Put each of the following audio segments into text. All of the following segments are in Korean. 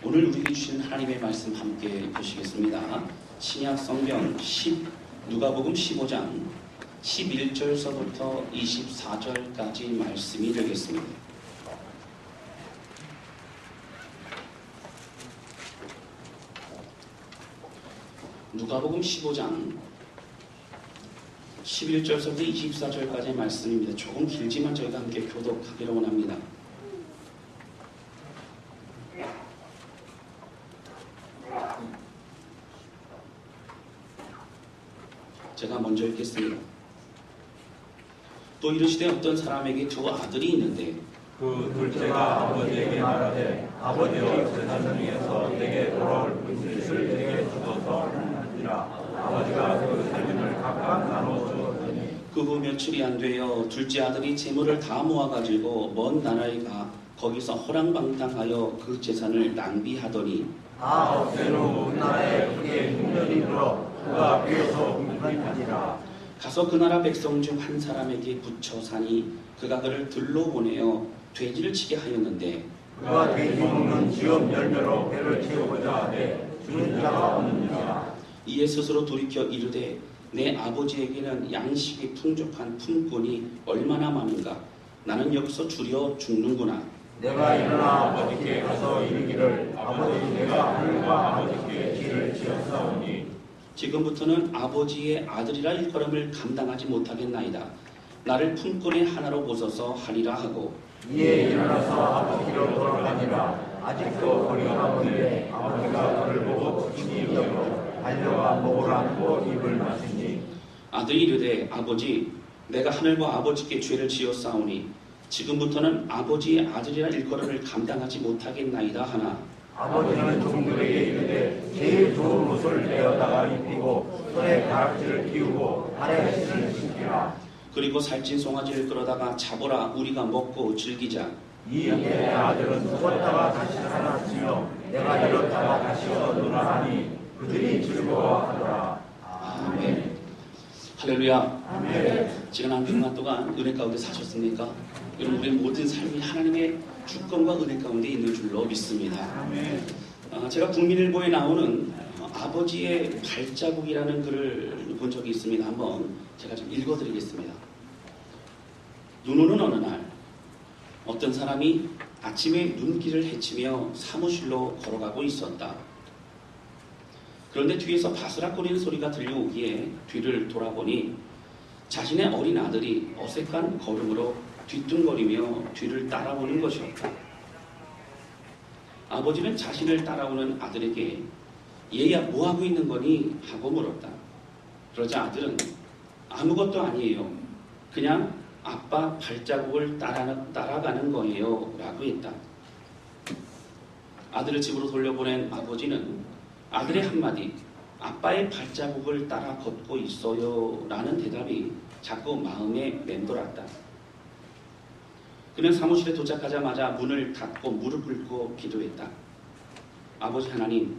오늘 우리에게 주시는 하나님의 말씀 함께 보시겠습니다. 신약 성경 누가복음 15장 11절서부터 24절까지 말씀이 되겠습니다. 누가복음 15장 11절서부터 24절까지의 말씀입니다. 조금 길지만 저희가 함께 교독하기를 원합니다. 제가 먼저 읽겠습니다. 또 이르시되 어떤 사람에게 두 아들이 있는데 그 둘째가 아버지에게 말하되 아버지여 세상 중에서 내게 돌아올 분깃을 내게 주소서 하니라. 아버지가 그 살림을 각각 나눠 주었더니 그 후 며칠이 안 되어 둘째 아들이 재물을 다 모아가지고 먼 나라에 가 거기서 허랑방탕하여 그 재산을 낭비하더니 없애로 우리나라에 크게 흉년이 들어 그가 비어서 궁핍하니라. 가서 그 나라 백성 중 한 사람에게 붙여 사니 그가 그를 들로 보내어 돼지를 치게 하였는데 그가 돼지 먹는 지업 열매로 배를 채우고자 하되 주는 자가 없느니라. 이에 스스로 돌이켜 이르되 내 아버지에게는 양식이 풍족한 품꾼이 얼마나 많은가. 나는 여기서 줄여 죽는구나. 내가 일어나 아버지께 가서 이르기를 아버지 내가 하늘과 아버지께 지를 지었사오니 지금부터는 아버지의 아들이라 일컬음을 감당하지 못하겠나이다. 나를 품꾼의 하나로 보소서 하리라 하고 이에 일어나서 아버지로 돌아가니라. 아직도 거리가 먼데 아버지가 그를 보고 친히 여겨 달려가 목을 안고 입을 맞으니 아들이 이르되 아버지 내가 하늘과 아버지께 죄를 지었사오니 지금부터는 아버지의 아들이라 일컬음을 감당하지 못하겠나이다 하나 아버지는 종들에게 이르되 제일 좋은 옷을 내어다가 입히고 손에 가락지를 끼우고 발에 신을 신기라. 그리고 살찐 송아지를 끌어다가 잡으라 우리가 먹고 즐기자. 이에 아들은 죽었다가 다시 살았으며 내가 이렇다가 다시 얻으라 하니 그들이 즐거워하더라. 아멘. 할렐루야. 아멘. 지난 한 주간 동안 은혜 가운데 사셨습니까? 여러분 우리의 모든 삶이 하나님의 주권과 은혜 가운데 있는 줄로 믿습니다. 아멘. 제가 국민일보에 나오는 아버지의 발자국이라는 글을 본 적이 있습니다. 한번 제가 좀 읽어드리겠습니다. 눈 오는 어느 날 어떤 사람이 아침에 눈길을 헤치며 사무실로 걸어가고 있었다. 그런데 뒤에서 바스락거리는 소리가 들려오기에 뒤를 돌아보니 자신의 어린 아들이 어색한 걸음으로 뒤뚱거리며 뒤를 따라오는 것이었다. 아버지는 자신을 따라오는 아들에게 얘야 뭐하고 있는 거니? 하고 물었다. 그러자 아들은 아무것도 아니에요. 그냥 아빠 발자국을 따라가는 거예요. 라고 했다. 아들을 집으로 돌려보낸 아버지는 아들의 한마디 아빠의 발자국을 따라 걷고 있어요. 라는 대답이 자꾸 마음에 맴돌았다. 그는 사무실에 도착하자마자 문을 닫고 무릎 꿇고 기도했다. 아버지 하나님,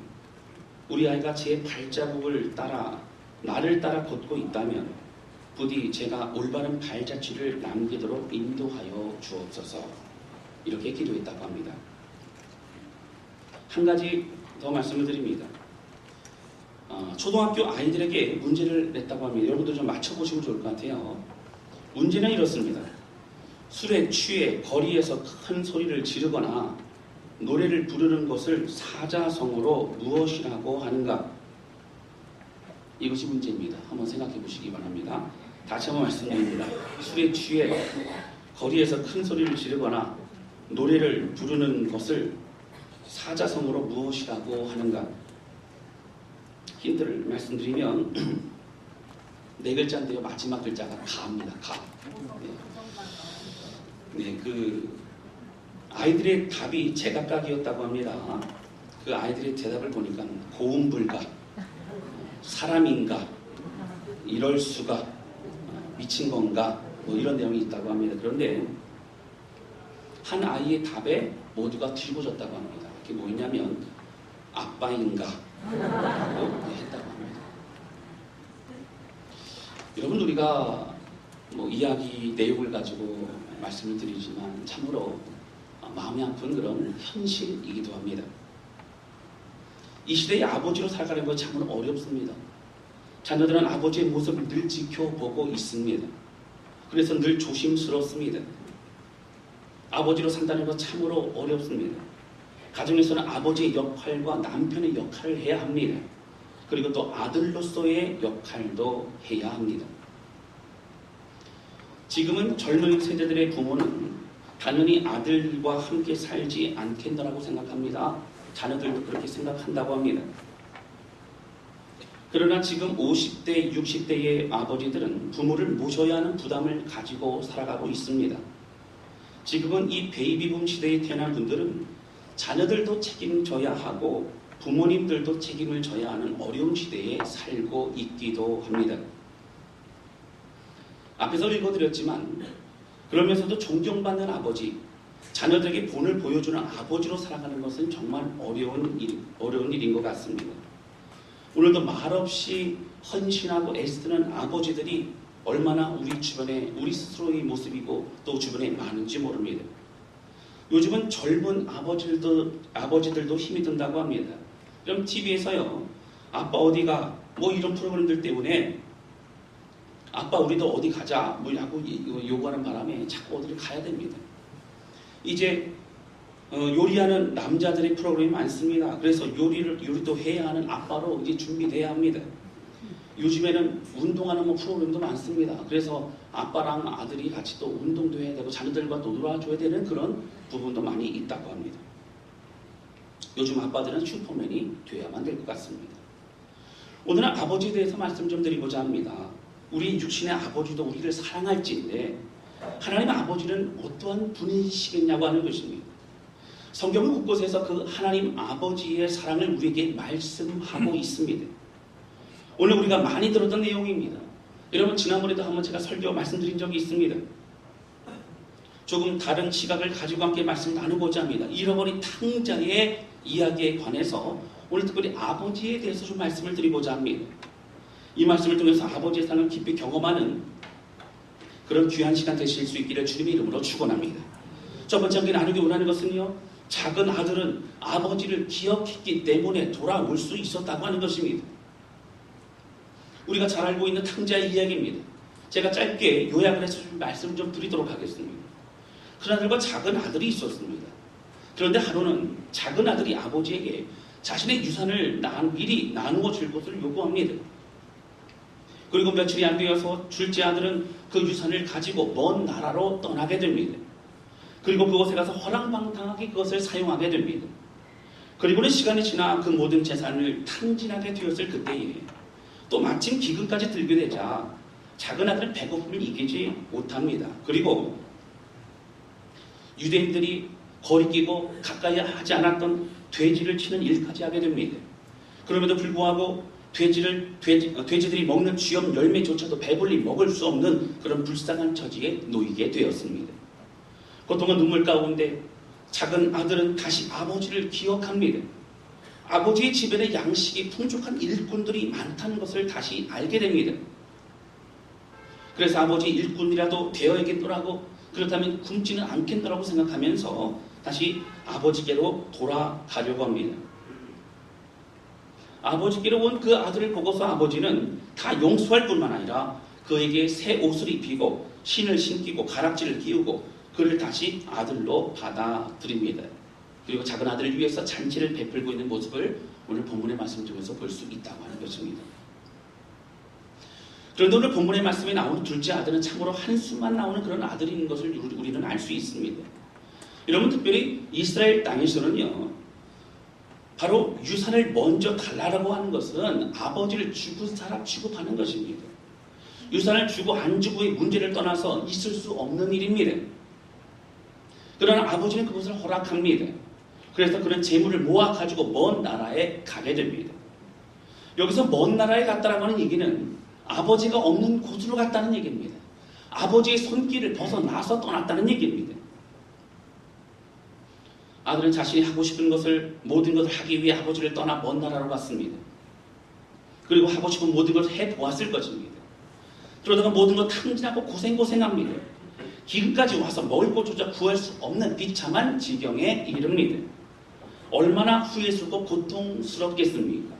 우리 아이가 제 발자국을 따라 나를 따라 걷고 있다면 부디 제가 올바른 발자취를 남기도록 인도하여 주옵소서. 이렇게 기도했다고 합니다. 한 가지 더 말씀을 드립니다. 초등학교 아이들에게 문제를 냈다고 합니다. 여러분들 좀 맞춰보시면 좋을 것 같아요. 문제는 이렇습니다. 술에 취해 거리에서 큰 소리를 지르거나 노래를 부르는 것을 사자성어로 무엇이라고 하는가? 이것이 문제입니다. 한번 생각해 보시기 바랍니다. 다시 한번 말씀드립니다. 술에 취해 거리에서 큰 소리를 지르거나 노래를 부르는 것을 사자성어로 무엇이라고 하는가? 힌트를 말씀드리면 네 글자인데요. 마지막 글자가 가입니다. 가. 네, 그 아이들의 답이 제각각이었다고 합니다. 그 아이들의 대답을 보니까 고음불가, 사람인가, 이럴 수가, 미친 건가, 뭐 이런 내용이 있다고 합니다. 그런데 한 아이의 답에 모두가 뒤집어졌다고 합니다. 그게 뭐냐면 아빠인가 라고 했다고 합니다. 여러분 우리가 뭐 이야기 내용을 가지고 말씀을 드리지만 참으로 마음이 아픈 그런 현실이기도 합니다. 이 시대의 아버지로 살아가는 것 참으로 어렵습니다. 자녀들은 아버지의 모습을 늘 지켜보고 있습니다. 그래서 늘 조심스럽습니다. 아버지로 산다는 것 참으로 어렵습니다. 가정에서는 아버지의 역할과 남편의 역할을 해야 합니다. 그리고 또 아들로서의 역할도 해야 합니다. 지금은 젊은 세대들의 부모는 당연히 아들과 함께 살지 않겠노라고 생각합니다. 자녀들도 그렇게 생각한다고 합니다. 그러나 지금 50대, 60대의 아버지들은 부모를 모셔야 하는 부담을 가지고 살아가고 있습니다. 지금은 이 베이비붐 시대에 태어난 분들은 자녀들도 책임져야 하고 부모님들도 책임을 져야 하는 어려운 시대에 살고 있기도 합니다. 앞에서 읽어드렸지만 그러면서도 존경받는 아버지, 자녀들에게 본을 보여주는 아버지로 살아가는 것은 정말 어려운 일인 것 같습니다. 오늘도 말없이 헌신하고 애쓰는 아버지들이 얼마나 우리 주변에 우리 스스로의 모습이고 또 주변에 많은지 모릅니다. 요즘은 젊은 아버지들도 힘이 든다고 합니다. 그럼 TV에서요, 아빠 어디가 뭐 이런 프로그램들 때문에 아빠 우리도 어디 가자 뭐 야구 요구하는 바람에 자꾸 어디를 가야 됩니다. 이제 요리하는 남자들의 프로그램이 많습니다. 그래서 요리도 해야 하는 아빠로 이제 준비돼야 합니다. 요즘에는 운동하는 프로그램도 많습니다. 그래서 아빠랑 아들이 같이 또 운동도 해야 되고 자녀들과 또 놀아줘야 되는 그런 부분도 많이 있다고 합니다. 요즘 아빠들은 슈퍼맨이 돼야만 될 것 같습니다. 오늘은 아버지에 대해서 말씀 좀 드리고자 합니다. 우리 육신의 아버지도 우리를 사랑할지인데 하나님의 아버지는 어떠한 분이시겠냐고 하는 것입니다. 성경은 곳곳에서 그 하나님 아버지의 사랑을 우리에게 말씀하고 있습니다. 오늘 우리가 많이 들었던 내용입니다. 여러분 지난번에도 한번 제가 설교 말씀드린 적이 있습니다. 조금 다른 시각을 가지고 함께 말씀 나누고자 합니다. 잃어버린 탕자의 이야기에 관해서 오늘 특별히 아버지에 대해서 좀 말씀을 드리고자 합니다. 이 말씀을 통해서 아버지의 사랑을 깊이 경험하는 그런 귀한 시간 되실 수 있기를 주님의 이름으로 축원합니다. 첫 번째 함께 나누기 원하는 것은요, 작은 아들은 아버지를 기억했기 때문에 돌아올 수 있었다고 하는 것입니다. 우리가 잘 알고 있는 탕자의 이야기입니다. 제가 짧게 요약을 해서 좀 말씀을 좀 드리도록 하겠습니다. 큰 아들과 작은 아들이 있었습니다. 그런데 하루는 작은 아들이 아버지에게 자신의 유산을 미리 나누어 줄 것을 요구합니다. 그리고 며칠이 안 되어서 둘째 아들은 그 유산을 가지고 먼 나라로 떠나게 됩니다. 그리고 그곳에 가서 허랑방탕하게 그것을 사용하게 됩니다. 그리고는 시간이 지나 그 모든 재산을 탕진하게 되었을 그때에 또 마침 기근까지 들게 되자 작은 아들은 배고픔을 이기지 못합니다. 그리고 유대인들이 거리끼고 가까이 하지 않았던 돼지를 치는 일까지 하게 됩니다. 그럼에도 불구하고 돼지들이 먹는 쥐염 열매조차도 배불리 먹을 수 없는 그런 불쌍한 처지에 놓이게 되었습니다. 고통과 눈물 가운데 작은 아들은 다시 아버지를 기억합니다. 아버지의 집에는 양식이 풍족한 일꾼들이 많다는 것을 다시 알게 됩니다. 그래서 아버지 일꾼이라도 되어야겠더라고, 그렇다면 굶지는 않겠더라고 생각하면서 다시 아버지께로 돌아가려고 합니다. 아버지께로 온 그 아들을 보고서 아버지는 다 용서할 뿐만 아니라 그에게 새 옷을 입히고 신을 신기고 가락지를 끼우고 그를 다시 아들로 받아들입니다. 그리고 작은 아들을 위해서 잔치를 베풀고 있는 모습을 오늘 본문의 말씀 중에서 볼 수 있다고 하는 것입니다. 그런데 오늘 본문의 말씀에 나오는 둘째 아들은 참으로 한숨만 나오는 그런 아들인 것을 우리는 알 수 있습니다. 여러분 특별히 이스라엘 땅에서는요, 바로 유산을 먼저 달라고 하는 것은 아버지를 죽은 사람 취급하는 것입니다. 유산을 주고 안 주고의 문제를 떠나서 있을 수 없는 일입니다. 그러나 아버지는 그것을 허락합니다. 그래서 그런 재물을 모아가지고 먼 나라에 가게 됩니다. 여기서 먼 나라에 갔다라고 하는 얘기는 아버지가 없는 곳으로 갔다는 얘기입니다. 아버지의 손길을 벗어나서 떠났다는 얘기입니다. 아들은 자신이 하고 싶은 것을 모든 것을 하기 위해 아버지를 떠나 먼 나라로 갔습니다. 그리고 하고 싶은 모든 것을 해보았을 것입니다. 그러다가 모든 것 탕진하고 고생합니다. 기근까지 와서 먹을 것조차 구할 수 없는 비참한 지경에 이릅니다. 얼마나 후회스럽고 고통스럽겠습니까?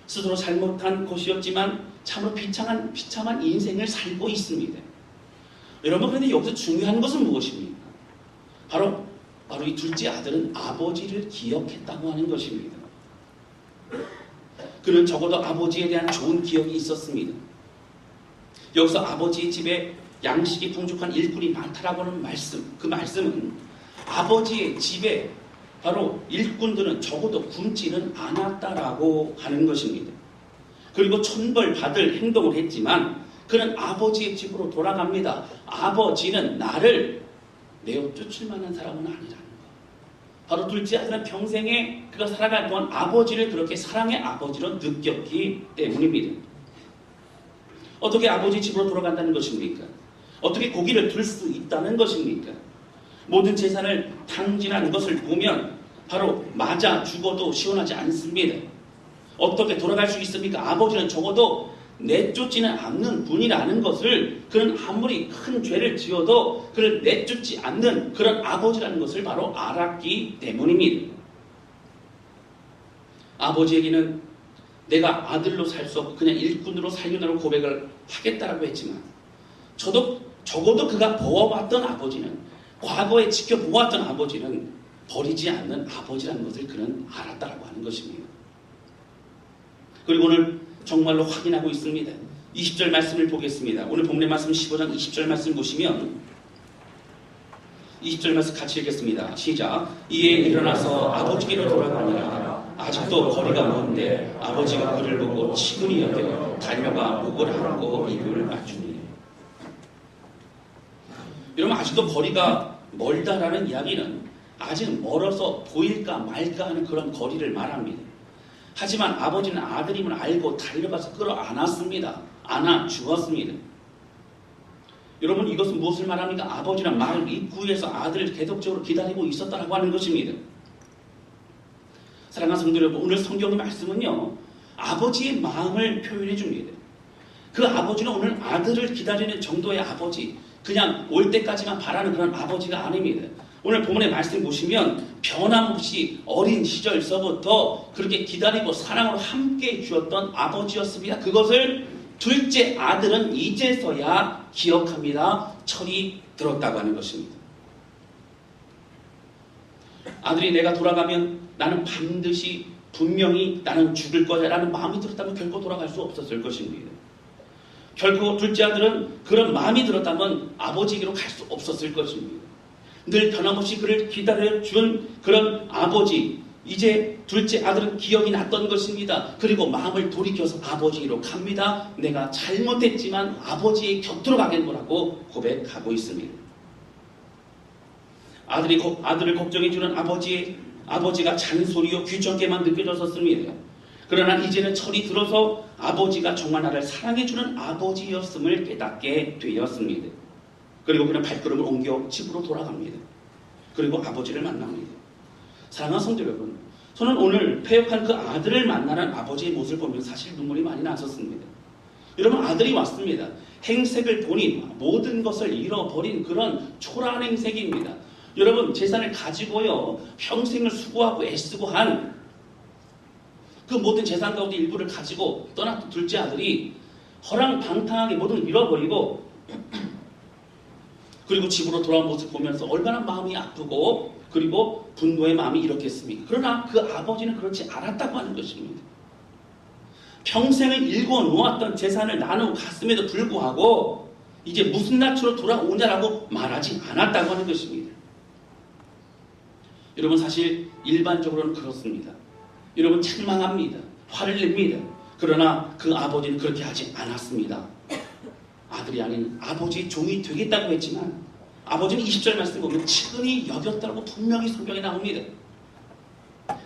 스스로 잘못한 것이었지만 참으로 비참한 인생을 살고 있습니다. 여러분, 그런데 여기서 중요한 것은 무엇입니까? 바로 이 둘째 아들은 아버지를 기억했다고 하는 것입니다. 그는 적어도 아버지에 대한 좋은 기억이 있었습니다. 여기서 아버지의 집에 양식이 풍족한 일꾼이 많다라고 하는 말씀, 그 말씀은 아버지의 집에 바로 일꾼들은 적어도 굶지는 않았다라고 하는 것입니다. 그리고 천벌 받을 행동을 했지만 그는 아버지의 집으로 돌아갑니다. 아버지는 나를 내어 쫓을 만한 사람은 아니라는 것. 바로 둘째 아들은 평생에 그가 살아갈 동안 아버지를 그렇게 사랑의 아버지로 느꼈기 때문입니다. 어떻게 아버지 집으로 돌아간다는 것입니까? 어떻게 고기를 들 수 있다는 것입니까? 모든 재산을 탕진한 것을 보면 바로 맞아 죽어도 시원하지 않습니다. 어떻게 돌아갈 수 있습니까? 아버지는 적어도 내쫓지는 않는 분이라는 것을, 그는 아무리 큰 죄를 지어도 그를 내쫓지 않는 그런 아버지라는 것을 바로 알았기 때문입니다. 아버지에게는 내가 아들로 살 수 없고 그냥 일꾼으로 살려고 고백을 하겠다라고 했지만 적어도 그가 보아왔던 아버지는, 과거에 지켜보았던 아버지는 버리지 않는 아버지라는 것을 그는 알았다라고 하는 것입니다. 그리고 오늘 정말로 확인하고 있습니다. 20절 말씀을 보겠습니다. 오늘 본문의 말씀 15장 20절 말씀 보시면 20절 말씀 같이 읽겠습니다. 시작. 이에 일어나서 아버지께로 돌아가니라. 아직도 거리가 먼데 아버지가 그를 보고 치근히 여겨 달려가 목을 안고 입을 맞추니. 여러분, 아직도 거리가 멀다라는 이야기는 아직 멀어서 보일까 말까 하는 그런 거리를 말합니다. 하지만 아버지는 아들임을 알고 달려가서 끌어안았습니다. 안아 주었습니다. 여러분, 이것은 무엇을 말합니까? 아버지는 마을 입구에서 아들을 계속적으로 기다리고 있었다고 하는 것입니다. 사랑하는 성도 여러분, 오늘 성경의 말씀은요, 아버지의 마음을 표현해 줍니다. 그 아버지는 오늘 아들을 기다리는 정도의 아버지, 그냥 올 때까지만 바라는 그런 아버지가 아닙니다. 오늘 본문의 말씀 보시면 변함없이 어린 시절서부터 그렇게 기다리고 사랑으로 함께 주었던 아버지였습니다. 그것을 둘째 아들은 이제서야 기억합니다. 철이 들었다고 하는 것입니다. 아들이 내가 돌아가면 나는 반드시 분명히 나는 죽을 거야 라는 마음이 들었다면 결코 돌아갈 수 없었을 것입니다. 결코 둘째 아들은 그런 마음이 들었다면 아버지에게로 갈 수 없었을 것입니다. 늘 변함없이 그를 기다려준 그런 아버지, 이제 둘째 아들은 기억이 났던 것입니다. 그리고 마음을 돌이켜서 아버지로 갑니다. 내가 잘못했지만 아버지의 곁으로 가겠노라고 고백하고 있습니다. 아들을 걱정해주는 아버지가 잔소리요 귀찮게만 느껴졌었습니다. 그러나 이제는 철이 들어서 아버지가 정말 나를 사랑해주는 아버지였음을 깨닫게 되었습니다. 그리고 그는 발걸음을 옮겨 집으로 돌아갑니다. 그리고 아버지를 만납니다. 사랑하는 성도 여러분, 저는 오늘 폐역한 그 아들을 만나는 아버지의 모습을 보면 사실 눈물이 많이 났었습니다. 여러분, 아들이 왔습니다. 행색을 보니 모든 것을 잃어버린 그런 초라한 행색입니다. 여러분, 재산을 가지고요, 평생을 수고하고 애쓰고 한 그 모든 재산 가운데 일부를 가지고 떠났던 둘째 아들이 허랑방탕하게 모든 걸 잃어버리고 그리고 집으로 돌아온 모습을 보면서 얼마나 마음이 아프고 그리고 분노의 마음이 일었겠습니까? 그러나 그 아버지는 그렇지 않았다고 하는 것입니다. 평생을 일궈 놓았던 재산을 나누고 갔음에도 불구하고 이제 무슨 낯으로 돌아오냐라고 말하지 않았다고 하는 것입니다. 여러분, 사실 일반적으로는 그렇습니다. 여러분, 책망합니다. 화를 냅니다. 그러나 그 아버지는 그렇게 하지 않았습니다. 아들이 아닌 아버지의 종이 되겠다고 했지만 아버지는 20절 말씀 보면 치근히 여겼다고 분명히 성경에 나옵니다.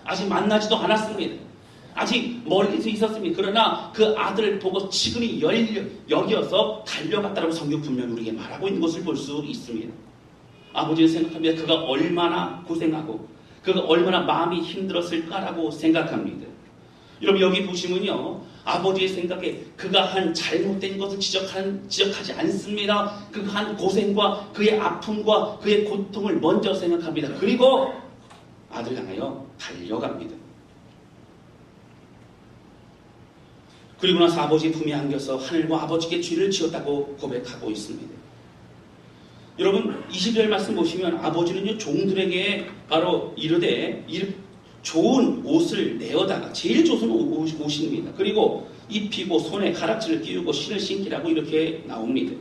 아직 만나지도 않았습니다. 아직 멀리서 있었습니다. 그러나 그 아들을 보고 치근히 여겨서 달려갔다고 성경 분명히 우리에게 말하고 있는 것을 볼 수 있습니다. 아버지는 생각합니다. 그가 얼마나 고생하고 그가 얼마나 마음이 힘들었을까라고 생각합니다. 여러분, 여기 보시면요, 아버지의 생각에 그가 한 잘못된 것을 지적하지 않습니다. 그가 한 고생과 그의 아픔과 그의 고통을 먼저 생각합니다. 그리고 아들 향하여 달려갑니다. 그리고 나서 아버지 품에 안겨서 하늘과 아버지께 죄를 지었다고 고백하고 있습니다. 여러분 20절 말씀 보시면 아버지는요 종들에게 바로 이르되 좋은 옷을 내어다가 제일 좋은 옷입니다. 그리고 입히고 손에 가락지를 끼우고 신을 신기라고 이렇게 나옵니다.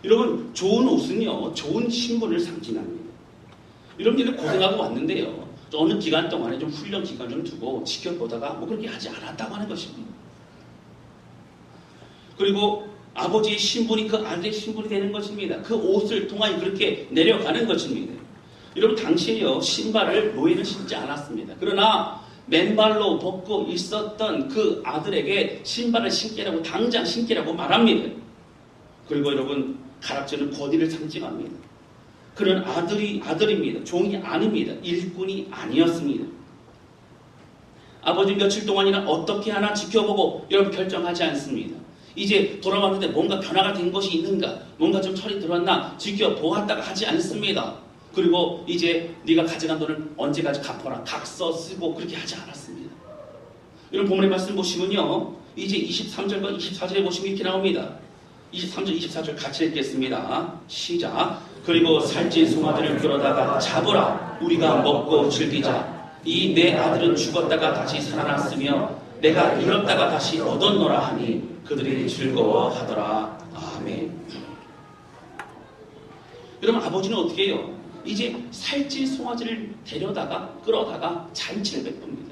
여러분 좋은 옷은요 좋은 신분을 상징합니다. 여러분들이 고생하고 왔는데요 어느 기간 동안에 좀 훈련 기간 좀 두고 지켜보다가 뭐 그렇게 하지 않았다고 하는 것입니다. 그리고 아버지의 신분이 그 아들의 신분이 되는 것입니다. 그 옷을 통하여 그렇게 내려가는 것입니다. 여러분 당시에요 신발을 노예는 신지 않았습니다. 그러나 맨발로 벗고 있었던 그 아들에게 신발을 신기라고 당장 신기라고 말합니다. 그리고 여러분 가락지는 권위를 상징합니다. 그는 아들입니다. 종이 아닙니다. 일꾼이 아니었습니다. 아버지 며칠 동안이나 어떻게 하나 지켜보고 여러분 결정하지 않습니다. 이제 돌아왔는데 뭔가 변화가 된 것이 있는가, 뭔가 좀 철이 들었나 지켜보았다가 하지 않습니다. 그리고 이제 네가 가져간 돈을 언제까지 갚아라, 각서 쓰고 그렇게 하지 않았습니다. 이런 본문의 말씀 보시면요, 이제 23절과 24절에 보시면 이렇게 나옵니다. 23절, 24절 같이 읽겠습니다. 시작. 그리고 살찐 송아지를 끌어다가 잡으라, 우리가 먹고 즐기자. 이 내 아들은 죽었다가 다시 살아났으며 내가 잃었다가 다시 얻었노라 하니 그들이 즐거워하더라. 아멘. 여러분 아버지는 어떻게 해요? 이제 살찐 송아지를 끌어다가 잔치를 베풉니다.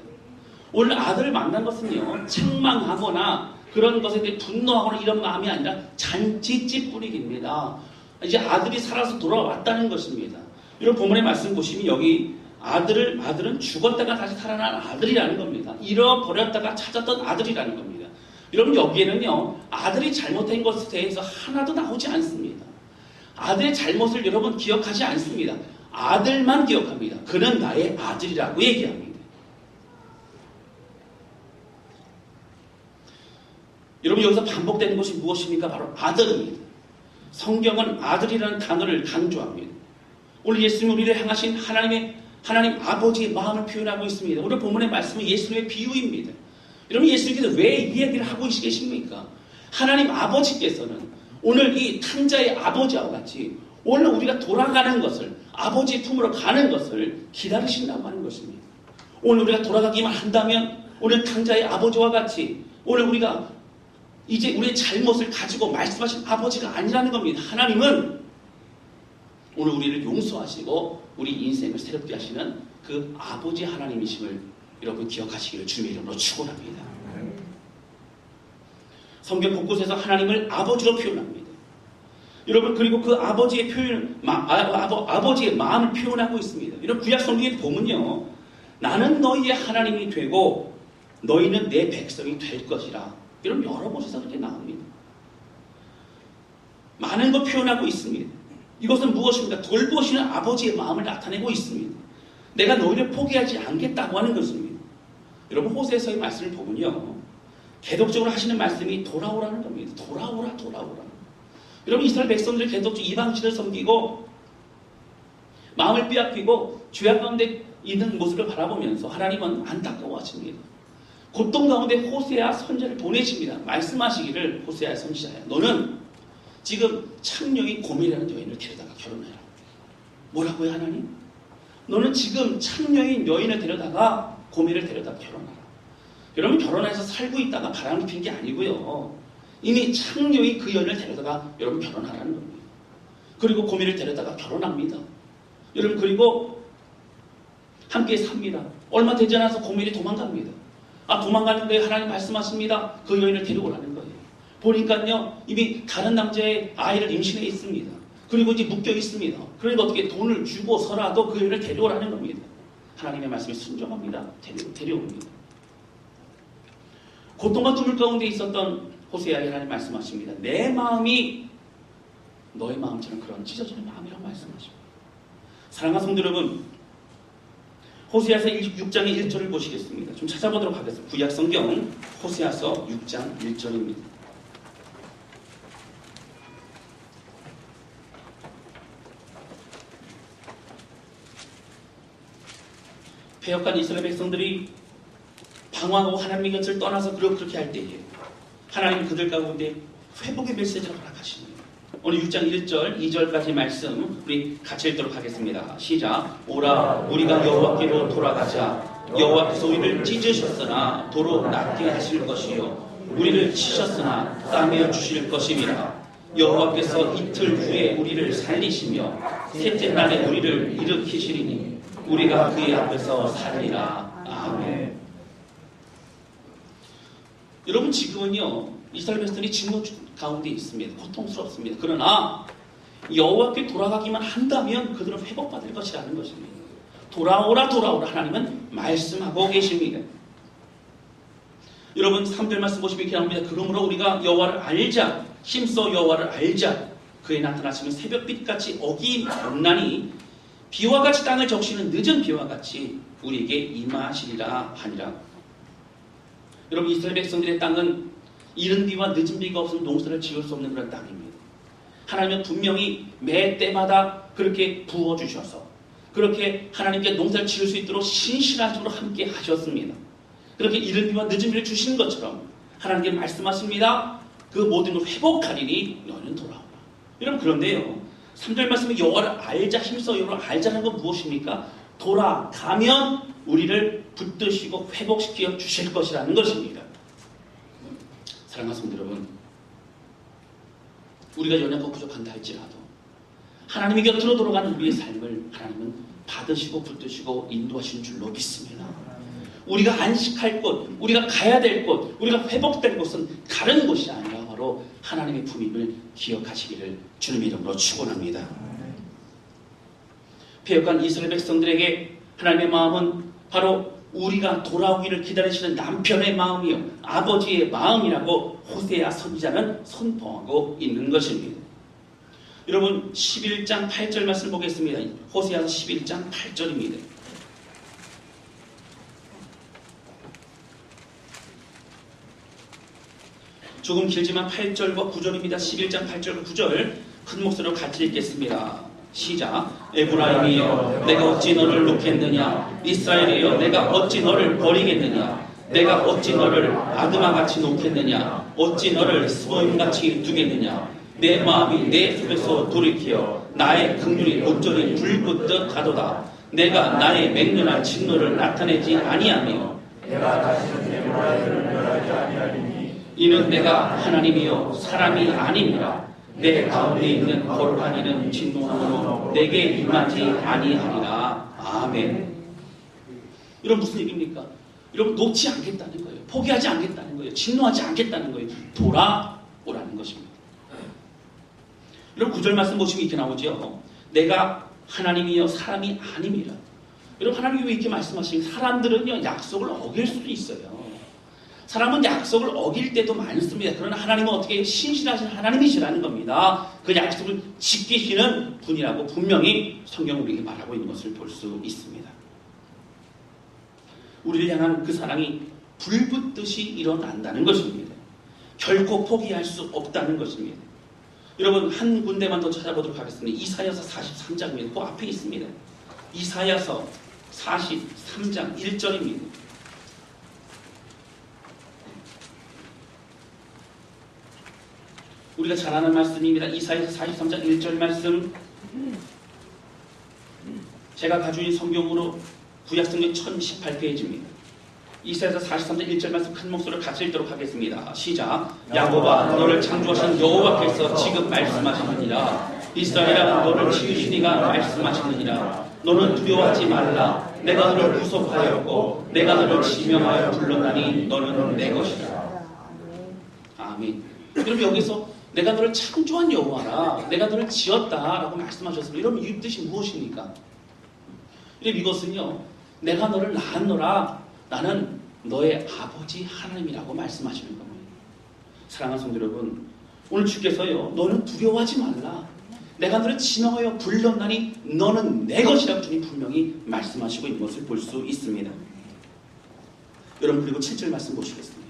오늘 아들을 만난 것은요 책망하거나 그런 것에 대해 분노하거나 이런 마음이 아니라 잔치집 분위기입니다. 이제 아들이 살아서 돌아왔다는 것입니다. 이런 본문의 말씀 보시면 여기 아들은 죽었다가 다시 살아난 아들이라는 겁니다. 잃어버렸다가 찾았던 아들이라는 겁니다. 여러분 여기에는요 아들이 잘못한 것에 대해서 하나도 나오지 않습니다. 아들의 잘못을 여러분 기억하지 않습니다. 아들만 기억합니다. 그는 나의 아들이라고 얘기합니다. 여러분 여기서 반복되는 것이 무엇입니까? 바로 아들입니다. 성경은 아들이라는 단어를 강조합니다. 오늘 예수님 우리를 향하신 하나님 아버지의 마음을 표현하고 있습니다. 오늘 본문의 말씀은 예수님의 비유입니다. 여러분 예수님께서 왜 이 얘기를 하고 계십니까? 하나님 아버지께서는 오늘 이 탕자의 아버지와 같이 오늘 우리가 돌아가는 것을 아버지의 품으로 가는 것을 기다리신다고 하는 것입니다. 오늘 우리가 돌아가기만 한다면 오늘 탕자의 아버지와 같이 오늘 우리가 이제 우리의 잘못을 가지고 말씀하신 아버지가 아니라는 겁니다. 하나님은 오늘 우리를 용서하시고 우리 인생을 새롭게 하시는 그 아버지 하나님이심을 여러분 기억하시기를 주님의 이름으로 축원합니다. 성경 곳곳에서 하나님을 아버지로 표현합니다. 여러분 그리고 그 아버지의 아버지의 마음을 표현하고 있습니다. 이런 구약 성경에 보면요, 나는 너희의 하나님이 되고 너희는 내 백성이 될 것이라. 이런 여러 곳에서 그렇게 나옵니다. 많은 걸 표현하고 있습니다. 이것은 무엇입니까? 돌보시는 아버지의 마음을 나타내고 있습니다. 내가 너희를 포기하지 않겠다고 하는 것입니다. 여러분 호세서의 말씀을 보면요, 계속적으로 하시는 말씀이 돌아오라는 겁니다. 돌아오라. 여러분 이스라엘 백성들이 계속적으로 이방신을 섬기고 마음을 빼앗기고 죄악 가운데 있는 모습을 바라보면서 하나님은 안타까워하십니다. 고통 가운데 호세아 선지자를 보내십니다. 말씀하시기를, 호세아 선지자야, 너는 지금 창녀인 고멜이라는 여인을 데려다가 결혼해라. 뭐라고요 하나님? 너는 지금 창녀인 여인을 데려다가 고멜을 데려다가 결혼하라. 여러분 결혼해서 살고 있다가 바람을 핀 게 아니고요, 이미 창녀인 그 여인을 데려다가 여러분 결혼하라는 겁니다. 그리고 고멜을 데려다가 결혼합니다. 여러분 그리고 함께 삽니다. 얼마 되지 않아서 고멜이 도망갑니다. 도망가는 거에 하나님 말씀하십니다. 그 여인을 데려오라는 거예요. 보니까요 이미 다른 남자의 아이를 임신해 있습니다. 그리고 이제 묶여 있습니다. 그러니까 어떻게 돈을 주고서라도 그 여인을 데려오라는 겁니다. 하나님의 말씀에 순종합니다. 데려옵니다. 고통과 눈물 가운데 있었던 호세아에게 하나님 말씀하십니다. 내 마음이 너의 마음처럼 그런 찢어지는 마음이라고 말씀하십니다. 사랑하는 성도 여러분, 호세아서 6장의 1절을 보시겠습니다. 좀 찾아보도록 하겠습니다. 구약 성경 호세아서 6장 1절입니다. 패역한 이스라엘 백성들이 방황하고 하나님의 곁을 떠나서 그렇게 할 때에 하나님 그들 가운데 회복의 메시지를 허락하시는 거예요. 오늘 6장 1절, 2절까지 말씀 우리 같이 읽도록 하겠습니다. 시작. 오라 우리가 여호와께로 돌아가자. 여호와께서 우리를 찢으셨으나 도로 낫게 하실 것이요 우리를 치셨으나 따며 주실 것임이라. 여호와께서 이틀 후에 우리를 살리시며 셋째 날에 우리를 일으키시리니 우리가 그의 앞에서 살리라. 아멘. 여러분 지금은요 이스라엘 백성이 진노 가운데 있습니다. 고통스럽습니다. 그러나 여호와께 돌아가기만 한다면 그들은 회복받을 것이라는 것입니다. 돌아오라 돌아오라 하나님은 말씀하고 계십니다. 여러분 3절 말씀 보시면 이렇게 나옵니다. 그러므로 우리가 여호와를 알자. 힘써 여호와를 알자. 그의 나타나시면 새벽빛같이 어김없나니 비와 같이 땅을 적시는 늦은 비와 같이 우리에게 임하시리라 하니라. 여러분 이스라엘 백성들의 땅은 이른 비와 늦은 비가 없으면 농사를 지을 수 없는 그런 땅입니다. 하나님은 분명히 매 때마다 그렇게 부어주셔서 그렇게 하나님께 농사를 지을 수 있도록 신실하심으로 함께 하셨습니다. 그렇게 이른 비와 늦은 비를 주신 것처럼 하나님께 말씀하십니다. 그 모든 걸 회복하리니 너는 돌아오라. 여러분 그런데요 3절 말씀에 여호와를 알자 힘써 여호와를 알자는 건 무엇입니까? 돌아가면 우리를 붙드시고 회복시켜 주실 것이라는 것입니다. 사랑하는 성도 여러분, 우리가 연약하고 부족한다 할지라도 하나님의 곁으로 돌아가는 우리의 삶을 하나님은 받으시고 붙드시고 인도하시는 줄로 믿습니다. 우리가 안식할 곳, 우리가 가야 될 곳, 우리가 회복될 곳은 다른 곳이 아니라 바로 하나님의 품임을 기억하시기를 주님의 이름으로 축원합니다. 패역한 이스라엘 백성들에게 하나님의 마음은 바로 우리가 돌아오기를 기다리시는 남편의 마음이요 아버지의 마음이라고 호세아 선지자는 선포하고 있는 것입니다. 여러분 11장 8절 말씀 보겠습니다. 호세아서 11장 8절입니다. 조금 길지만 8절과 9절입니다. 11장 8절과 9절 큰 목소리로 같이 읽겠습니다. 시작. 에브라임이여 내가 어찌 너를 놓겠느냐. 이스라엘이여 내가 어찌 너를 버리겠느냐. 내가 어찌 너를 아드마같이 놓겠느냐. 어찌 너를 스보임같이 두겠느냐. 내 마음이 내 속에서 돌이키어 나의 긍휼이 온전히 불붙듯 가도다. 내가 나의 맹렬한 진노를 나타내지 아니하며 내가 다시는 에브라임을 멸하지 아니하리니 이는 내가 하나님이요 사람이 아닙니다. 내 가운데 있는 거룩한 이는 진노함으로 내게 임하지 아니하리라. 아멘. 이런 무슨 얘기입니까? 여러분 놓지 않겠다는 거예요. 포기하지 않겠다는 거예요. 진노하지 않겠다는 거예요. 돌아오라는 것입니다. 여러분 9절 말씀 보시면 이렇게 나오죠. 내가 하나님이요 사람이 아닙니다. 여러분 하나님이 왜 이렇게 말씀하시면 사람들은요 약속을 어길 수도 있어요. 사람은 약속을 어길 때도 많습니다. 그러나 하나님은 어떻게 신실하신 하나님이시라는 겁니다. 그 약속을 지키시는 분이라고 분명히 성경은 우리에게 말하고 있는 것을 볼 수 있습니다. 우리를 향한 그 사랑이 불붙듯이 일어난다는 것입니다. 결코 포기할 수 없다는 것입니다. 여러분 한 군데만 더 찾아보도록 하겠습니다. 이사야서 43장입니다. 그 앞에 있습니다. 이사야서 43장 1절입니다. 우리가 잘 아는 말씀입니다. 이사야서 43장 1절 말씀. 제가 가지고 있는 성경으로 구약성경 1018페이지입니다. 이사야서 43장 1절 말씀 큰 목소리로 같이 읽도록 하겠습니다. 시작. 야곱아 너를 창조하신 여호와께서 지금 말씀하시느니라. 이스라엘아 너를 지으시니가 말씀하시느니라. 너는 두려워하지 말라. 내가 너를 구속하였고 내가 너를 지명하여 불렀나니 너는 내 것이다. 아멘. 그럼 여기서 내가 너를 창조한 여호와라. 내가 너를 지었다라고 말씀하셨습니다. 여러분 이 뜻이 무엇입니까? 이것은요. 내가 너를 낳았노라. 나는 너의 아버지 하나님이라고 말씀하시는 겁니다. 사랑하는 성도 여러분, 오늘 주께서요. 너는 두려워하지 말라. 내가 너를 지명하여 불렀나니 너는 내 것이라고 주님 분명히 말씀하시고 있는 것을 볼 수 있습니다. 여러분 그리고 7절 말씀 보시겠습니다.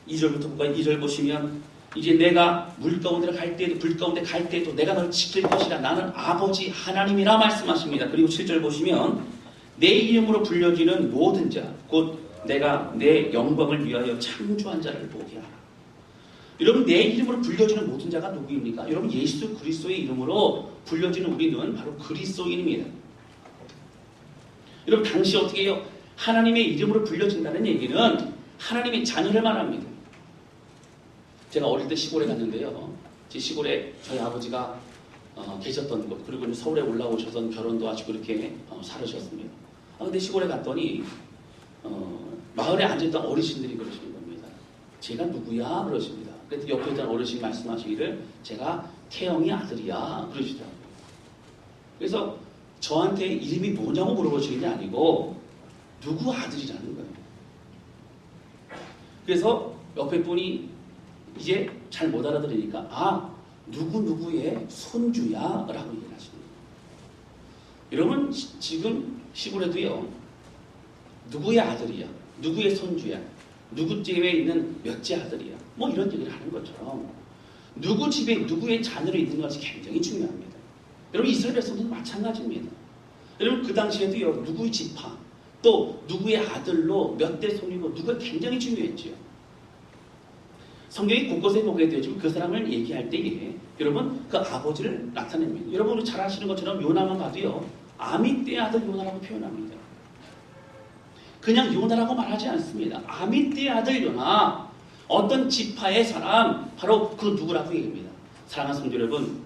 2절부터 볼까요? 2절 보시면 이제 내가 물 가운데 갈 때에도 불 가운데 갈 때에도 내가 너를 지킬 것이라 나는 아버지 하나님이라 말씀하십니다. 그리고 7절 보시면 내 이름으로 불려지는 모든 자, 곧 내가 내 영광을 위하여 창조한 자를 보게 하라. 여러분, 내 이름으로 불려지는 모든 자가 누구입니까? 여러분, 예수 그리스도의 이름으로 불려지는 우리는 바로 그리스도인입니다. 여러분, 당시 어떻게 해요? 하나님의 이름으로 불려진다는 얘기는 하나님의 자녀를 말합니다. 제가 어릴 때 시골에 갔는데요. 제 시골에 저희 아버지가 계셨던 곳, 그리고 서울에 올라오셔서 결혼도 하시고 이렇게 살으셨습니다. 근데 시골에 갔더니 마을에 앉아있던 어르신들이 그러시는 겁니다. 제가 누구야? 그러십니다. 그래서 옆에 있던 어르신 말씀하시기를 제가 태영이 아들이야 그러시더라고요. 그래서 저한테 이름이 뭐냐고 물어보시는 게 아니고 누구 아들이라는 거예요. 그래서 옆에 분이 이제 잘 못 알아들으니까 누구누구의 손주야 라고 얘기를 하시는 거예요. 여러분, 지금 시골에도요, 누구의 아들이야, 누구의 손주야, 누구 집에 있는 몇째 아들이야, 뭐 이런 얘기를 하는 것처럼 누구 집에 누구의 자녀를 있는 것이 굉장히 중요합니다. 여러분, 이스라엘 백성들도 마찬가지입니다. 여러분, 그 당시에도요, 누구의 지파, 또 누구의 아들로 몇 대 손이고 누가 굉장히 중요했지요. 성경이 곳곳에 보게 되지만 그 사람을 얘기할 때에 여러분, 그 아버지를 나타냅니다. 여러분, 잘 아시는 것처럼 요나만 봐도요, 아미떼의 아들 요나라고 표현합니다. 그냥 요나라고 말하지 않습니다. 아미떼의 아들 요나, 어떤 지파의 사람, 바로 그 누구라고 얘기합니다. 사랑하는 성도 여러분,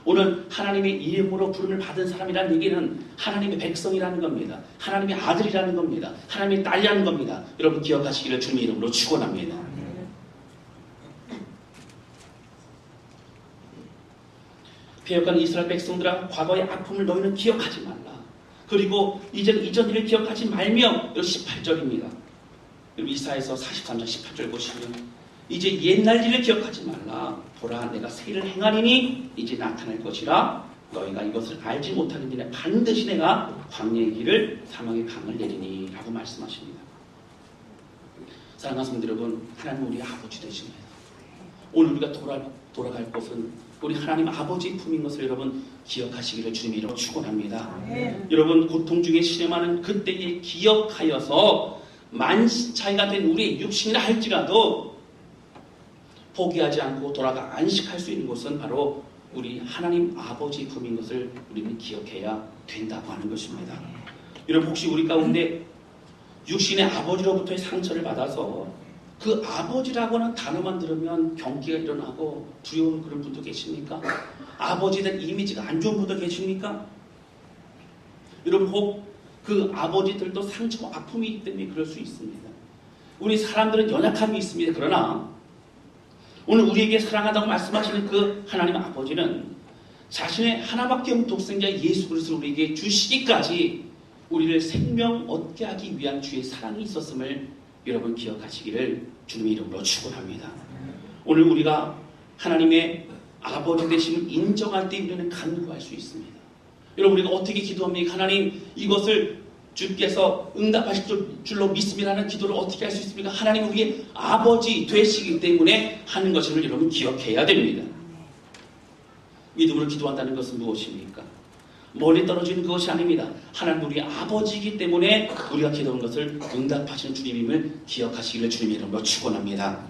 오늘 하나님의 이름으로 부름을 받은 사람이라는 얘기는 하나님의 백성이라는 겁니다. 하나님의 아들이라는 겁니다. 하나님의 딸이라는 겁니다. 여러분, 기억하시기를 주님의 이름으로 축원합니다. 패역한 이스라엘 백성들아, 과거의 아픔을 너희는 기억하지 말라. 그리고 이전 일을 기억하지 말며, 18절입니다. 이사야서 43장 18절 보시면 이제 옛날 일을 기억하지 말라. 보라, 내가 새 일을 행하리니 이제 나타날 것이라. 너희가 이것을 알지 못하겠느냐. 반드시 내가 광야의 길을 사망의 강을 내리니 라고 말씀하십니다. 사랑하는 성도 여러분, 하나님 우리 아버지 되십니다. 오늘 우리가 돌아갈 곳은 우리 하나님 아버지의 품인 것을 여러분 기억하시기를 주님의 이름으로 축원합니다. 여러분, 고통 중에 신음하는 그때에 기억하여서 만신차이가 된 우리의 육신이라 할지라도 포기하지 않고 돌아가 안식할 수 있는 곳은 바로 우리 하나님 아버지의 품인 것을 우리는 기억해야 된다고 하는 것입니다. 여러분, 혹시 우리 가운데 육신의 아버지로부터의 상처를 받아서 그 아버지라고 하는 단어만 들으면 경기가 일어나고 두려운 그런 분도 계십니까? 아버지에 대한 이미지가 안 좋은 분도 계십니까? 여러분, 혹 그 아버지들도 상처와 아픔이 있기 때문에 그럴 수 있습니다. 우리 사람들은 연약함이 있습니다. 그러나 오늘 우리에게 사랑한다고 말씀하시는 그 하나님 아버지는 자신의 하나밖에 없는 독생자 예수 그리스도를 우리에게 주시기까지 우리를 생명 얻게 하기 위한 주의 사랑이 있었음을 여러분 기억하시기를 주님의 이름으로 축원합니다. 오늘 우리가 하나님의 아버지 되심을 인정할 때 우리는 간구할 수 있습니다. 여러분, 우리가 어떻게 기도합니까? 하나님, 이것을 주께서 응답하실 줄로 믿습니다라는 기도를 어떻게 할 수 있습니까? 하나님 우리의 아버지 되시기 때문에 하는 것을 여러분 기억해야 됩니다. 믿음으로 기도한다는 것은 무엇입니까? 멀리 떨어지는 그것이 아닙니다. 하나님 우리 아버지이기 때문에 우리가 기도하는 것을 응답하시는 주님임을 기억하시기를 주님의 이름으로 축원합니다.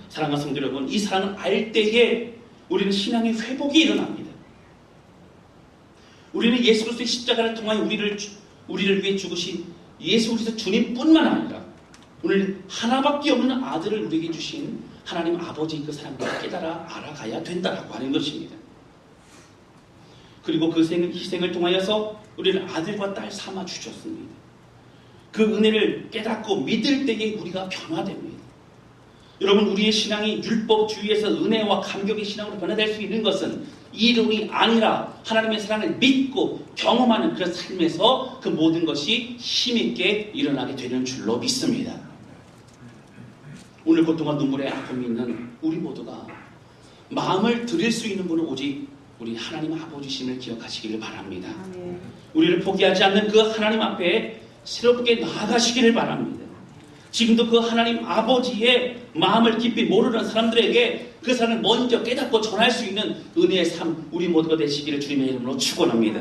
사랑하는 성도 여러분, 이 사랑을 알 때에 우리는 신앙의 회복이 일어납니다. 우리는 예수 그리스도의 십자가를 통하여 우리를 위해 죽으신 예수 그리스도 주님뿐만 아니라 오늘 하나밖에 없는 아들을 우리에게 주신 하나님 아버지의 그 사랑을 깨달아 알아가야 된다라고 하는 것입니다. 그리고 그 희생을 통하여서 우리를 아들과 딸 삼아 주셨습니다. 그 은혜를 깨닫고 믿을 때에 우리가 변화됩니다. 여러분, 우리의 신앙이 율법주의에서 은혜와 감격의 신앙으로 변화될 수 있는 것은 이론이 아니라 하나님의 사랑을 믿고 경험하는 그런 삶에서 그 모든 것이 힘있게 일어나게 되는 줄로 믿습니다. 오늘 고통과 눈물의 아픔이 있는 우리 모두가 마음을 드릴 수 있는 분은 오직 우리 하나님 아버지심을 기억하시기를 바랍니다. 우리를 포기하지 않는 그 하나님 앞에 새롭게 나아가시기를 바랍니다. 지금도 그 하나님 아버지의 마음을 깊이 모르는 사람들에게 그 사람을 먼저 깨닫고 전할 수 있는 은혜의 삶 우리 모두가 되시기를 주님의 이름으로 축원합니다.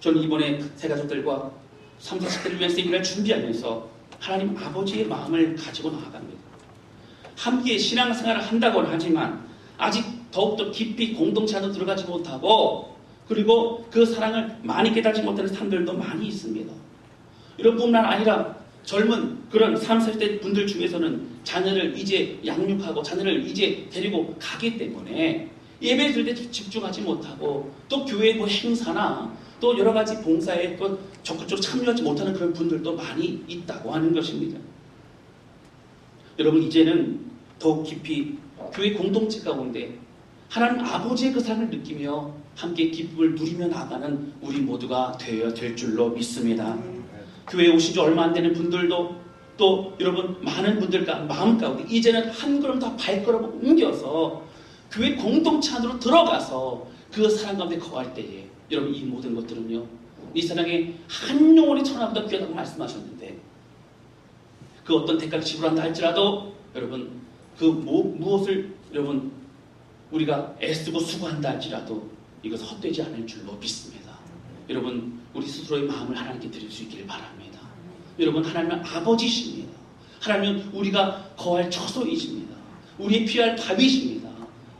저는 이번에 새 가족들과 3, 40대를 위한 세미나를 준비하면서 하나님 아버지의 마음을 가지고 나아갑니다. 함께 신앙생활을 한다고는 하지만 아직 더욱더 깊이 공동체 안으로 들어가지 못하고 그리고 그 사랑을 많이 깨닫지 못하는 사람들도 많이 있습니다. 이뿐만 아니라 젊은 그런 30, 40대 분들 중에서는 자녀를 이제 양육하고 자녀를 이제 데리고 가기 때문에 예배 드릴 때 집중하지 못하고 또 교회 뭐 행사나 또 여러 가지 봉사에 또 적극적으로 참여하지 못하는 그런 분들도 많이 있다고 하는 것입니다. 여러분 이제는 더욱 깊이 교회 공동체 가운데 하나님 아버지의 그 사랑을 느끼며 함께 기쁨을 누리며 나가는 우리 모두가 되어야 될 줄로 믿습니다. 교회에 오신 지 얼마 안 되는 분들도 또 여러분 많은 분들과 마음 가운데 이제는 한 걸음 더 발걸음을 옮겨서 교회 공동체 안으로 들어가서 그 사랑 가운데 거할 때에 여러분 이 모든 것들은요 이 사랑에 한 영혼이 천하보다 귀하다고 말씀하셨는데 그 어떤 대가를 지불한다 할지라도 여러분 그 무엇을 여러분 우리가 애쓰고 수고한다 할지라도 이것은 헛되지 않을 줄로 믿습니다. 여러분 우리 스스로의 마음을 하나님께 드릴 수 있기를 바랍니다. 여러분 하나님은 아버지십니다. 하나님은 우리가 거할 처소이십니다. 우리의 피할 밥이십니다.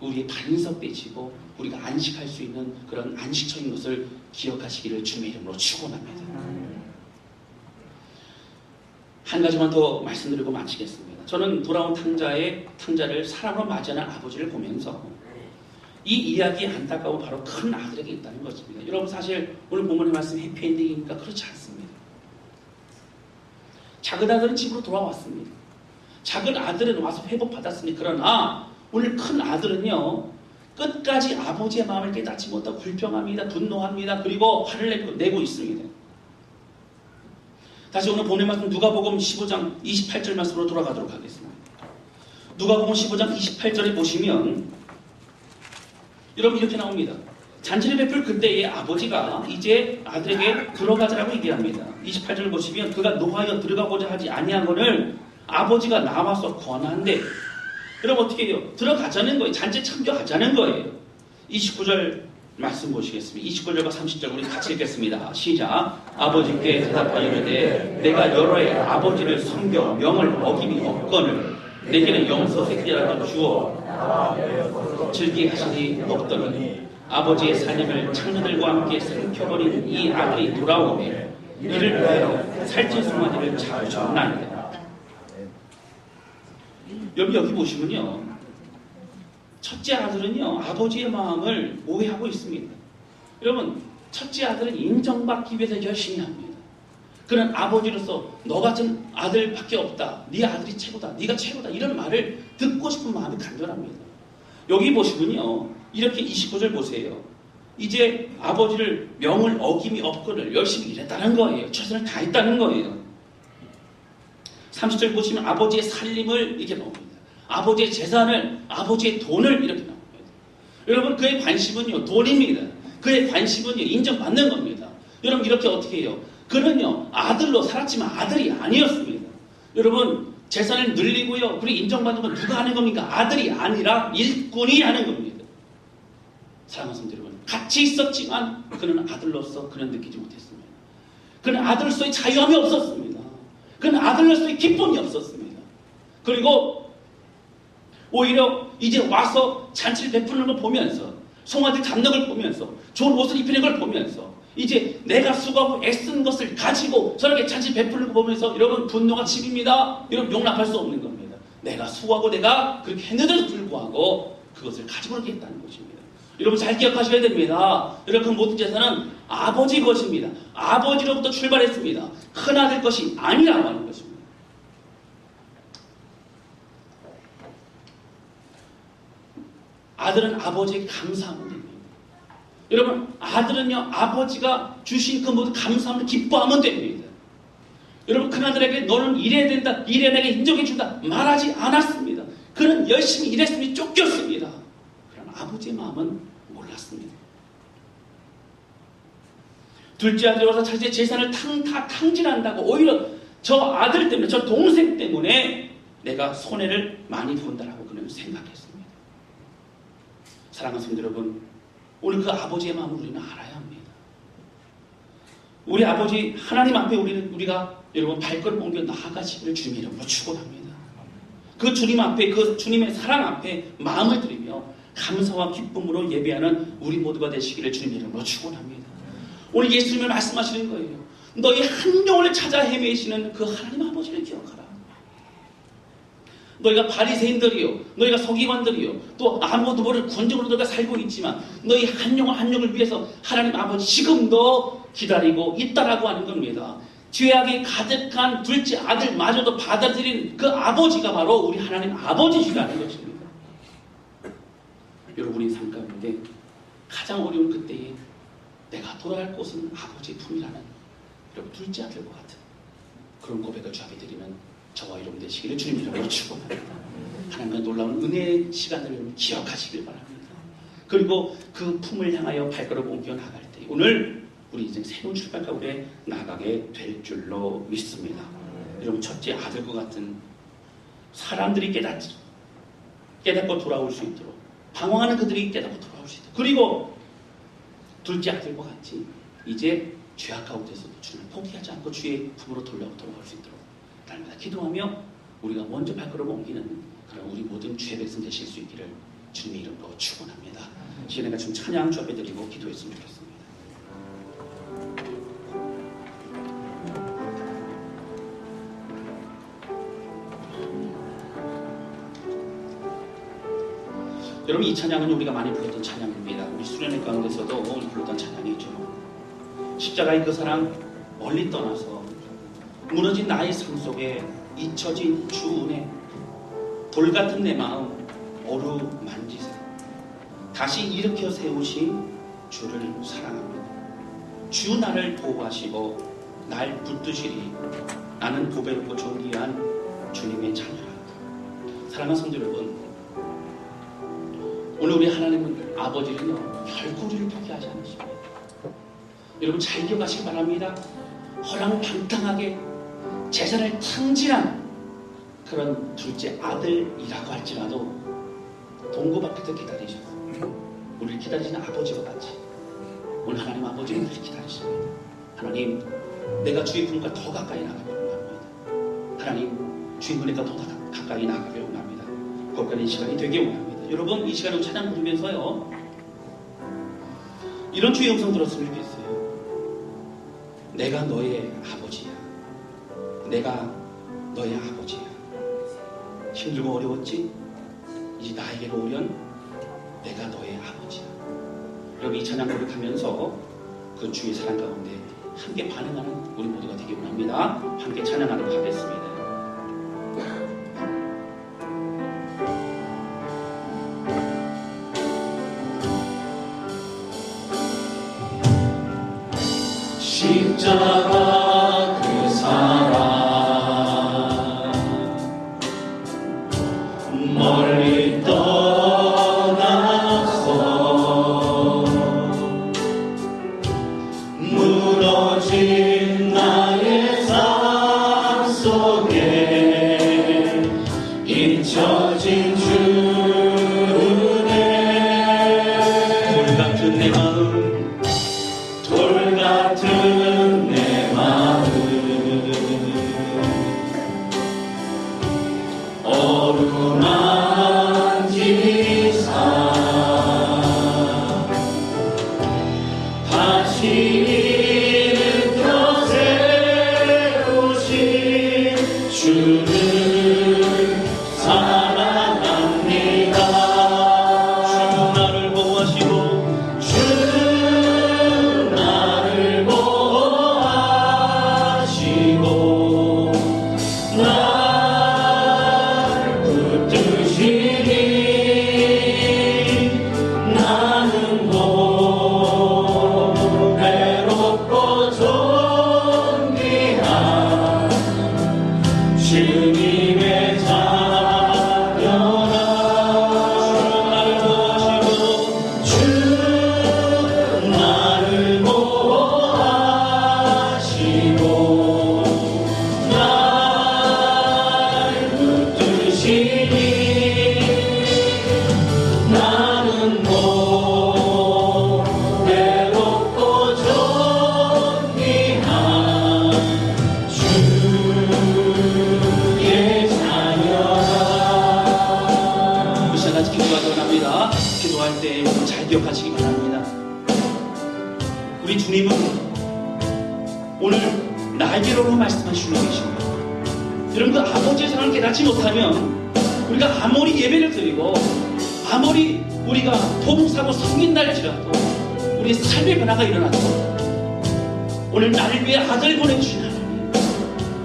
우리의 반석 되시고 우리가 안식할 수 있는 그런 안식처인 것을 기억하시기를 주님의 이름으로 축원합니다. 한 가지만 더 말씀드리고 마치겠습니다. 저는 돌아온 탕자를 사람으로 맞이하는 아버지를 보면서 이 이야기의 안타까운 바로 큰 아들에게 있다는 것입니다. 여러분 사실 오늘 본문의 말씀 해피엔딩이니까 그렇지 않습니다. 작은 아들은 집으로 돌아왔습니다. 작은 아들은 와서 회복받았습니다. 그러나 오늘 큰 아들은요 끝까지 아버지의 마음을 깨닫지 못하고 불평합니다. 분노합니다. 그리고 화를 내고 있습니다. 다시 오늘 본문의 말씀 누가복음 15장 28절 말씀으로 돌아가도록 하겠습니다. 누가복음 15장 28절에 보시면 여러분 이렇게 나옵니다. 잔치를 베풀 그때의 아버지가 이제 아들에게 들어가자라고 얘기합니다. 28절을 보시면 그가 노하여 들어가고자 하지 아니하거늘 아버지가 나와서 권한대. 여러분 어떻게 해요? 들어가자는 거예요. 잔치에 참여하자는 거예요. 29절 말씀 보시겠습니다. 29절과 30절 우리 같이 읽겠습니다. 시작. 아버지께 대답하여 이르되 내가 여러 해 아버지를 섬겨 명을 어김이 없거늘 내게는 영서새끼라도 주어 즐기게 하시니 없더니 아버지의 살림을 창녀들과 함께 삼켜버린 이 아들이 돌아오매 이를 위하여 살찐 송아지를 잡으셨나이다. 여기 보시면요 첫째 아들은요 아버지의 마음을 오해하고 있습니다. 여러분 첫째 아들은 인정받기 위해서 열심히 합니다. 그런 아버지로서 너 같은 아들밖에 없다. 네 아들이 최고다. 네가 최고다. 이런 말을 듣고 싶은 마음이 간절합니다. 여기 보시면요 이렇게 29절 보세요. 이제 아버지를 명을 어김이 없거늘 열심히 일했다는 거예요. 최선을 다했다는 거예요. 30절 보시면 아버지의 살림을 이렇게 나옵니다. 아버지의 재산을 아버지의 돈을 이렇게 나옵니다. 여러분 그의 관심은요 돈입니다. 그의 관심은요 인정받는 겁니다. 여러분 이렇게 어떻게 해요? 그는요 아들로 살았지만 아들이 아니었습니다. 여러분 재산을 늘리고요 그리고 인정받는 건 누가 하는 겁니까? 아들이 아니라 일꾼이 하는 겁니다. 사랑하는 성도 여러분 같이 있었지만 그는 아들로서 그는 느끼지 못했습니다. 그는 아들로서의 자유함이 없었습니다. 그는 아들로서의 기쁨이 없었습니다. 그리고 오히려 이제 와서 잔치를 베푸는 걸 보면서 송아지 잡는 걸 보면서 좋은 옷을 입히는 걸 보면서 이제 내가 수고하고 애쓴 것을 가지고 저렇게 잔치 베푸는 거 보면서 여러분 분노가 집입니다. 여러분 용납할 수 없는 겁니다. 내가 수고하고 내가 그렇게 했는데도 불구하고 그것을 가지고 그렇게 했다는 것입니다. 여러분 잘 기억하셔야 됩니다. 여러분 그 모든 재산은 아버지 것입니다. 아버지로부터 출발했습니다. 큰아들 것이 아니라고 하는 것입니다. 아들은 아버지에게 감사하면 됩니다. 여러분 아들은요 아버지가 주신 그 모든 감사함을 기뻐하면 됩니다. 여러분 큰아들에게 너는 일해야 된다, 일해 내게 인정해준다 말하지 않았습니다. 그는 열심히 일했으니 쫓겼습니다. 그러나 아버지의 마음은 몰랐습니다. 둘째 아들이 와서 자기의 재산을 다 탕진한다고 오히려 저 아들 때문에 저 동생 때문에 내가 손해를 많이 본다라고 그는 생각했습니다. 사랑하는 성도 여러분 오늘 그 아버지의 마음을 우리는 알아야 합니다. 우리 아버지 하나님 앞에 우리가 여러분 발걸음 옮겨 나아가시기를 주님의 이름으로 축원합니다. 그 주님 앞에, 그 주님의 사랑 앞에 마음을 드리며 감사와 기쁨으로 예배하는 우리 모두가 되시기를 주님의 이름으로 축원합니다. 오늘 예수님을 말씀하시는 거예요. 너희 한 영혼을 찾아 헤매시는 그 하나님 아버지를 기억하라. 너희가 바리새인들이요, 너희가 서기관들이요, 또 아무것도 모르는 군중으로 너희가 살고 있지만 너희 한 영혼 한 영을 위해서 하나님 아버지 지금도 기다리고 있다라고 하는 겁니다. 죄악이 가득한 둘째 아들마저도 받아들인 그 아버지가 바로 우리 하나님 아버지시라는 것입니다. 여러분의 삶 가운데 가장 어려운 그때에 내가 돌아갈 곳은 아버지의 품이라는 여러분 둘째 아들과 같은 그런 고백을 주 앞에 드리면 저와 여러분 되시기를 주님 이름으로 축원합니다. 하나님의 놀라운 은혜의 시간을 기억하시길 바랍니다. 그리고 그 품을 향하여 발걸음 옮겨 나갈 때 오늘 우리 인생 새로운 출발 가운데 나가게 될 줄로 믿습니다. 여러분 첫째 아들과 같은 사람들이 깨닫고 돌아올 수 있도록 방황하는 그들이 깨닫고 돌아올 수 있도록 그리고 둘째 아들과 같이 이제 죄악 가운데서도 주님을 포기하지 않고 주의 품으로 돌아올 수 있도록 날마다 기도하며 우리가 먼저 발걸음 옮기는 그런 우리 모든 주의 백성 되실 수 있기를 주님의 이름으로 축원합니다. 시간에 같이 찬양 주 앞에 드리고 기도했으면 좋겠습니다. 여러분 이 찬양은 우리가 많이 불렀던 찬양입니다. 우리 수련회 가운데서도 오늘 불렀던 찬양이죠. 십자가의 그 사랑 멀리 떠나서 무너진 나의 삶 속에 잊혀진 주 은혜 돌같은 내 마음 어루만지사 다시 일으켜 세우신 주를 사랑합니다. 주 나를 보호하시고 날 붙드시리 나는 보배롭고 존귀한 주님의 자녀라. 사랑하는 성도 여러분, 오늘 우리 하나님은 아버지는요 결코 우리를 포기하지 않으십니다. 여러분 잘 기억하시기 바랍니다. 허랑방탕하게 재산을 탕진한 그런 둘째 아들이라고 할지라도 동고 밖에서 기다리셨어요. 우리를 기다리시는 아버지와 같이 오늘 하나님 아버지는 우리를 기다리십니다. 하나님 내가 주의 품과 더 가까이 나가기를 원합니다. 하나님 주의 은혜가 더 가까이 나가기를 원합니다. 거룩한 시간이 되길 원합니다. 여러분 이 시간에 찬양 부르면서요 이런 주의 음성 들었으면 좋겠어요. 내가 너의 아버지야. 내가 너의 아버지야. 힘들고 어려웠지? 이제 나에게로 오련 내가 너의 아버지야. 여러분 이 찬양 고백하면서 그 주의 사랑 가운데 함께 반응하는 우리 모두가 되기 원합니다. 함께 찬양하도록 하겠습니다. 십자가 그 사랑 멀리 떠나서 무너진 나의 삶 속에 잊혀진 주 은혜 돌같은 내 마음 돌같은 내 마음 어루만지사 다시 일으켜 세우신 주를 사랑합니다. 주 나를 보호하시고 주 나를 보호하시고 나를 붙드시니 나는 보배롭고 존귀한 주 주님은 오늘 나에게로 말씀하시고 계십니다. 여러분, 그 아버지의 사랑을 깨닫지 못하면 우리가 아무리 예배를 드리고 아무리 우리가 봉사하고 섬긴날지라도 우리의 삶의 변화가 일어나도 오늘 나를 위해 아들 보내주신 하나님,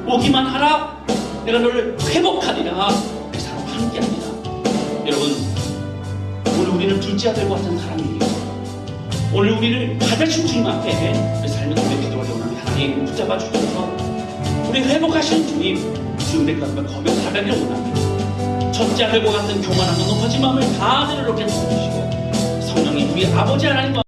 오기만 하라 내가 너를 회복하리라, 그 사람 함께합니다. 여러분, 오늘 우리는 둘째 아들과 같은 사람이에요. 오늘 우리를 받으신 주님 앞에 우리 삶을 통해 기도하기 원하는 하나님 붙잡아 주셔서 우리 회복하신 주님의 그 앞에 거듭나가기를 원합니다. 첫째 아들과 같은 교만함과 높아진 마음을 다 내려놓게 해주시고 성령님, 우리 아버지 하나님과